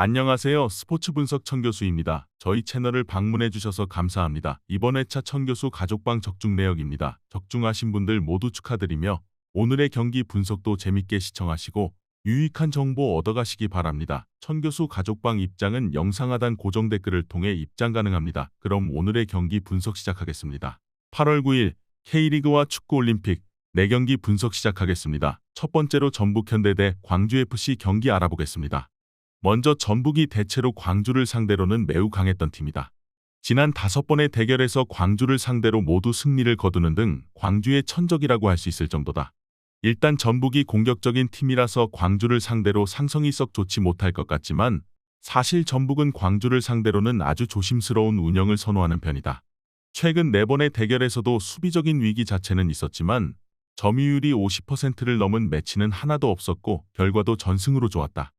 안녕하세요. 스포츠 분석 천교수입니다. 저희 채널을 방문해 주셔서 감사합니다. 이번 회차 천교수 가족방 적중 내역입니다. 적중하신 분들 모두 축하드리며 오늘의 경기 분석도 재밌게 시청하시고 유익한 정보 얻어가시기 바랍니다. 천교수 가족방 입장은 영상 하단 고정 댓글을 통해 입장 가능합니다. 그럼 오늘의 경기 분석 시작하겠습니다. 8월 9일 K리그와 축구올림픽 4경기 분석 시작하겠습니다. 첫 번째로 전북현대 대 광주FC 경기 알아보겠습니다. 먼저 전북이 대체로 광주를 상대로는 매우 강했던 팀이다. 지난 5번의 대결에서 광주를 상대로 모두 승리를 거두는 등 광주의 천적이라고 할 수 있을 정도다. 일단 전북이 공격적인 팀이라서 광주를 상대로 상성이 썩 좋지 못할 것 같지만 사실 전북은 광주를 상대로는 아주 조심스러운 운영을 선호하는 편이다. 최근 4번의 대결에서도 수비적인 위기 자체는 있었지만 점유율이 50%를 넘은 매치는 하나도 없었고 결과도 전승으로 좋았다.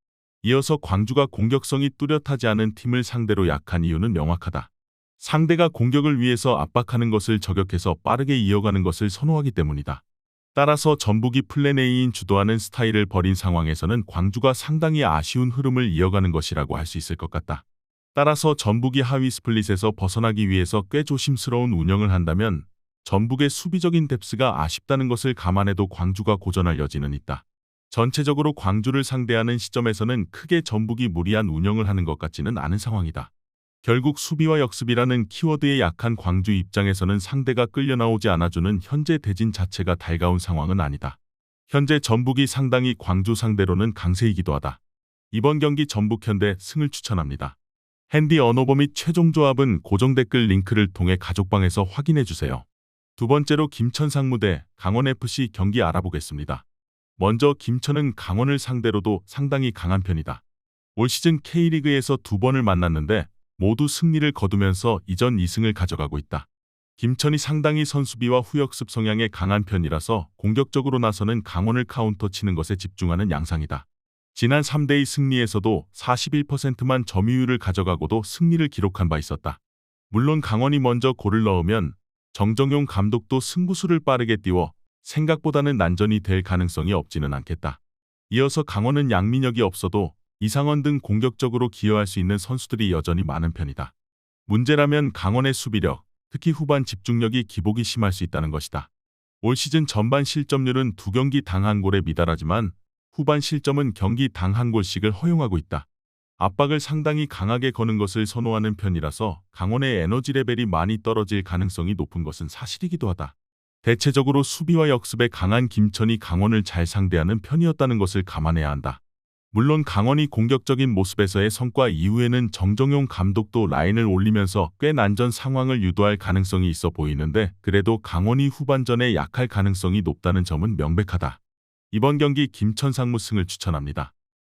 이어서 광주가 공격성이 뚜렷하지 않은 팀을 상대로 약한 이유는 명확하다. 상대가 공격을 위해서 압박하는 것을 저격해서 빠르게 이어가는 것을 선호하기 때문이다. 따라서 전북이 플랜 A인 주도하는 스타일을 벌인 상황에서는 광주가 상당히 아쉬운 흐름을 이어가는 것이라고 할 수 있을 것 같다. 따라서 전북이 하위 스플릿에서 벗어나기 위해서 꽤 조심스러운 운영을 한다면 전북의 수비적인 뎁스가 아쉽다는 것을 감안해도 광주가 고전할 여지는 있다. 전체적으로 광주를 상대하는 시점에서는 크게 전북이 무리한 운영을 하는 것 같지는 않은 상황이다. 결국 수비와 역습이라는 키워드에 약한 광주 입장에서는 상대가 끌려나오지 않아주는 현재 대진 자체가 달가운 상황은 아니다. 현재 전북이 상당히 광주 상대로는 강세이기도 하다. 이번 경기 전북현대 승을 추천합니다. 핸디 언어버 및 최종 조합은 고정 댓글 링크를 통해 가족방에서 확인해주세요. 두 번째로 김천 상무대 강원FC 경기 알아보겠습니다. 먼저 김천은 강원을 상대로도 상당히 강한 편이다. 올 시즌 K리그에서 2번을 만났는데 모두 승리를 거두면서 이전 2승을 가져가고 있다. 김천이 상당히 선수비와 후역습 성향에 강한 편이라서 공격적으로 나서는 강원을 카운터 치는 것에 집중하는 양상이다. 지난 3대2 승리에서도 41%만 점유율을 가져가고도 승리를 기록한 바 있었다. 물론 강원이 먼저 골을 넣으면 정정용 감독도 승부수를 빠르게 띄워 생각보다는 난전이 될 가능성이 없지는 않겠다. 이어서 강원은 양민혁이 없어도 이상원 등 공격적으로 기여할 수 있는 선수들이 여전히 많은 편이다. 문제라면 강원의 수비력, 특히 후반 집중력이 기복이 심할 수 있다는 것이다. 올 시즌 전반 실점률은 2경기 당 1골에 미달하지만 후반 실점은 경기 당 1골씩을 허용하고 있다. 압박을 상당히 강하게 거는 것을 선호하는 편이라서 강원의 에너지 레벨이 많이 떨어질 가능성이 높은 것은 사실이기도 하다. 대체적으로 수비와 역습에 강한 김천이 강원을 잘 상대하는 편이었다는 것을 감안해야 한다. 물론 강원이 공격적인 모습에서의 성과 이후에는 정정용 감독도 라인을 올리면서 꽤 난전 상황을 유도할 가능성이 있어 보이는데 그래도 강원이 후반전에 약할 가능성이 높다는 점은 명백하다. 이번 경기 김천 상무 승을 추천합니다.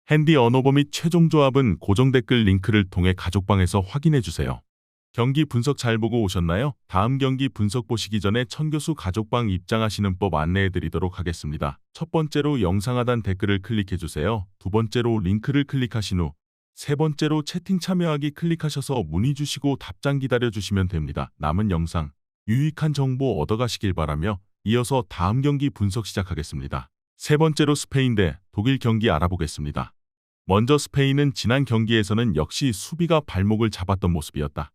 핸디 언어버 및 최종 조합은 고정 댓글 링크를 통해 가족방에서 확인해주세요. 경기 분석 잘 보고 오셨나요? 다음 경기 분석 보시기 전에 천교수 가족방 입장하시는 법 안내해드리도록 하겠습니다. 첫 번째로 영상 하단 댓글을 클릭해주세요. 두 번째로 링크를 클릭하신 후 세 번째로 채팅 참여하기 클릭하셔서 문의 주시고 답장 기다려주시면 됩니다. 남은 영상 유익한 정보 얻어가시길 바라며 이어서 다음 경기 분석 시작하겠습니다. 세 번째로 스페인 대 독일 경기 알아보겠습니다. 먼저 스페인은 지난 경기에서는 역시 수비가 발목을 잡았던 모습이었다.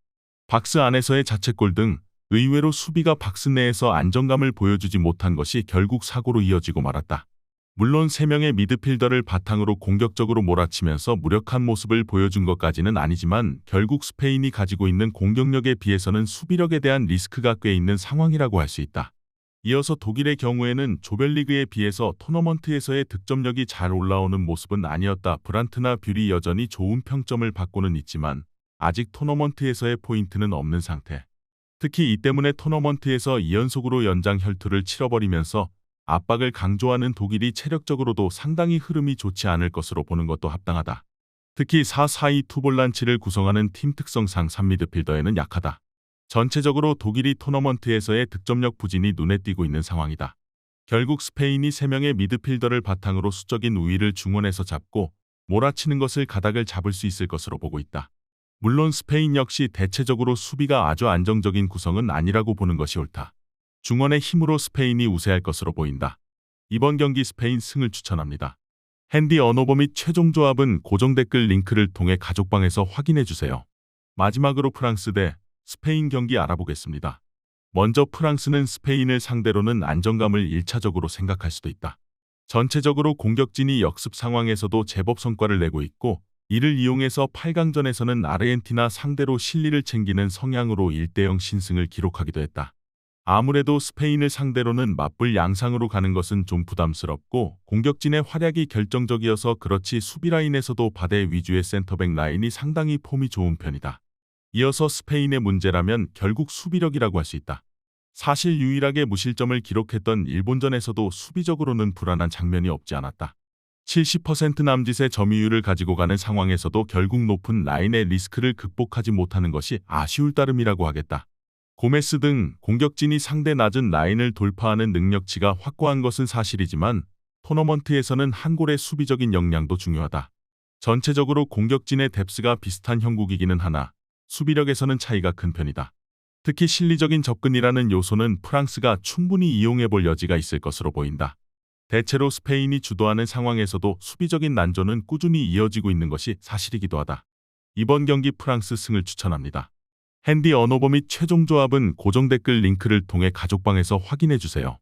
박스 안에서의 자책골 등 의외로 수비가 박스 내에서 안정감을 보여주지 못한 것이 결국 사고로 이어지고 말았다. 물론 3명의 미드필더를 바탕으로 공격적으로 몰아치면서 무력한 모습을 보여준 것까지는 아니지만 결국 스페인이 가지고 있는 공격력에 비해서는 수비력에 대한 리스크가 꽤 있는 상황이라고 할 수 있다. 이어서 독일의 경우에는 조별리그에 비해서 토너먼트에서의 득점력이 잘 올라오는 모습은 아니었다. 브란트나 뷰리 여전히 좋은 평점을 받고는 있지만 아직 토너먼트에서의 포인트는 없는 상태. 특히 이 때문에 토너먼트에서 2연속으로 연장 혈투를 치러버리면서 압박을 강조하는 독일이 체력적으로도 상당히 흐름이 좋지 않을 것으로 보는 것도 합당하다. 특히 4-4-2 투볼란치를 구성하는 팀 특성상 3미드필더에는 약하다. 전체적으로 독일이 토너먼트에서의 득점력 부진이 눈에 띄고 있는 상황이다. 결국 스페인이 3명의 미드필더를 바탕으로 수적인 우위를 중원에서 잡고 몰아치는 것을 가닥을 잡을 수 있을 것으로 보고 있다. 물론 스페인 역시 대체적으로 수비가 아주 안정적인 구성은 아니라고 보는 것이 옳다. 중원의 힘으로 스페인이 우세할 것으로 보인다. 이번 경기 스페인 승을 추천합니다. 핸디 언오버 및 최종 조합은 고정 댓글 링크를 통해 가족방에서 확인해 주세요. 마지막으로 프랑스 대 스페인 경기 알아보겠습니다. 먼저 프랑스는 스페인을 상대로는 안정감을 1차적으로 생각할 수도 있다. 전체적으로 공격진이 역습 상황에서도 제법 성과를 내고 있고 이를 이용해서 8강전에서는 아르헨티나 상대로 실리를 챙기는 성향으로 1대0 신승을 기록하기도 했다. 아무래도 스페인을 상대로는 맞불 양상으로 가는 것은 좀 부담스럽고 공격진의 활약이 결정적이어서 그렇지 수비 라인에서도 바데 위주의 센터백 라인이 상당히 폼이 좋은 편이다. 이어서 스페인의 문제라면 결국 수비력이라고 할 수 있다. 사실 유일하게 무실점을 기록했던 일본전에서도 수비적으로는 불안한 장면이 없지 않았다. 70% 남짓의 점유율을 가지고 가는 상황에서도 결국 높은 라인의 리스크를 극복하지 못하는 것이 아쉬울 따름이라고 하겠다. 고메스 등 공격진이 상대 낮은 라인을 돌파하는 능력치가 확고한 것은 사실이지만 토너먼트에서는 한 골의 수비적인 역량도 중요하다. 전체적으로 공격진의 뎁스가 비슷한 형국이기는 하나 수비력에서는 차이가 큰 편이다. 특히 실리적인 접근이라는 요소는 프랑스가 충분히 이용해볼 여지가 있을 것으로 보인다. 대체로 스페인이 주도하는 상황에서도 수비적인 난조는 꾸준히 이어지고 있는 것이 사실이기도 하다. 이번 경기 프랑스 승을 추천합니다. 핸디 언오버 및 최종 조합은 고정 댓글 링크를 통해 가족방에서 확인해 주세요.